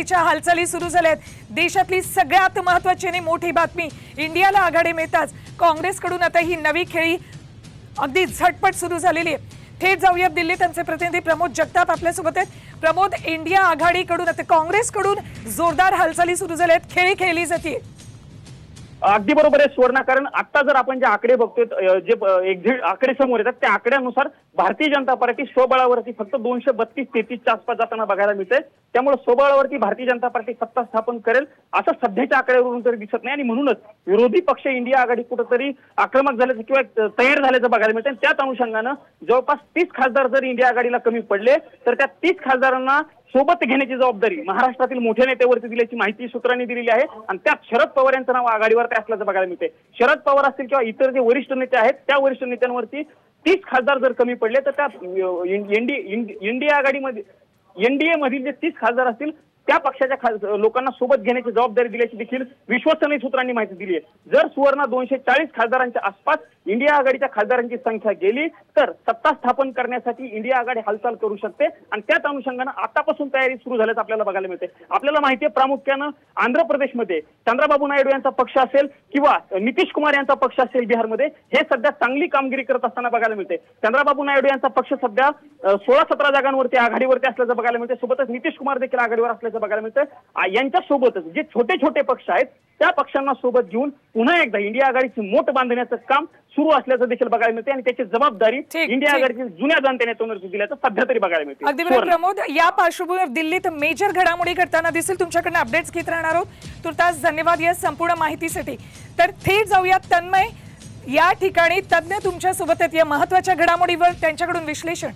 आघाडीच्या हालचाली सुरू झाल्यात। देशातली सगळ्यात महत्त्वाची आणि मोठी बातमी, इंडियाला आघाडी मिळताच काँग्रेसकडून आता ही नवी खेळी अगदी झटपट सुरू झालेली आहे। थेट जाऊया दिल्लीत, आमचे प्रतिनिधी प्रमोद जगताप आपल्यासोबत आहेत। प्रमोद, इंडिया आघाडीकडून आता काँग्रेसकडून जोरदार हालचाली सुरू झाल्यात, खेळी खेळली जाते। अगदी बरोबर आहे सुवर्णा, कारण आता जर आपण जे आकडे बघतोय, जे एक्झिट आकडे समोर येतात त्या आकड्यानुसार भारतीय जनता पार्टी स्वबळावरती फक्त 232-33च्या आसपास जाताना बघायला मिळते। त्यामुळे स्वबळावरती भारतीय जनता पार्टी सत्ता स्थापन करेल असं सध्याच्या आकड्यावरून तरी दिसत नाही, आणि म्हणूनच विरोधी पक्ष इंडिया आघाडी कुठेतरी आक्रमक झाल्याचं किंवा तयार झाल्याचं बघायला मिळतं। त्याच अनुषंगानं जवळपास 30 खासदार जर इंडिया आघाडीला कमी पडले तर त्या 30 खासदारांना सोबत घेण्याची जबाबदारी महाराष्ट्रातील मोठ्या नेत्यावरती दिल्याची माहिती सूत्रांनी दिलेली आहे, आणि त्यात शरद पवार यांचं नाव आघाडीवरती असल्याचं बघायला मिळते। शरद पवार असतील किंवा इतर जे वरिष्ठ नेते आहेत त्या वरिष्ठ नेत्यांवरती 30 खासदार जर कमी पडले तर त्या इंडिया आघाडीमध्ये एनडीए मधील जे 30 खासदार असतील त्या पक्षाच्या लोकांना सोबत घेण्याची जबाबदारी दिल्याची देखील विश्वसनीय सूत्रांनी माहिती दिली आहे। जर सुवर्ण 240 खासदारांच्या आसपास इंडिया आघाडीच्या खासदारांची संख्या गेली तर सत्ता स्थापन करण्यासाठी इंडिया आघाडी हालचाल करू शकते, आणि त्याच अनुषंगानं आतापासून तयारी सुरू झाल्याचं आपल्याला बघायला मिळते। आपल्याला माहिती आहे प्रामुख्यानं आंध्र प्रदेशमध्ये चंद्राबाबू नायडू यांचा पक्ष असेल किंवा नितीश कुमार यांचा पक्ष असेल बिहारमध्ये, हे सध्या चांगली कामगिरी करत असताना बघायला मिळते। चंद्राबाबू नायडू यांचा पक्ष सध्या 16-17 जागांवरती आघाडीवरती असल्याचं बघायला मिळते। सोबतच नितीश कुमार देखील आघाडीवर असल्याचं बघायला मिळतं। यांच्यासोबतच जे छोटे छोटे पक्ष आहेत त्या पक्षांना सोबत घेऊन पुन्हा एकदा इंडिया आघाडीची मोठ बांधण्याचं काम सुरू असल्याचं देखील बघायला मिळते, आणि त्याची जबाबदारी इंडिया आघाडीच्या जुन्या जाणत्या नेत्यांवरती दिल्याचं सध्या तरी बघायला मिळते। अगदी बरोबर प्रमोद, या पार्श्वभूमीवर दिल्लीत मेजर घडामोडी करताना दिसेल, तुमच्याकडून अपडेट्स घेत राहणार आहोत। तुर्तास धन्यवाद या संपूर्ण माहितीसाठी। तर थेट जाऊया तन्मय, या ठिकाणी तज्ञ तुमच्या सोबत आहेत या महत्त्वाच्या घडामोडीवर, त्यांच्याकडून विश्लेषण।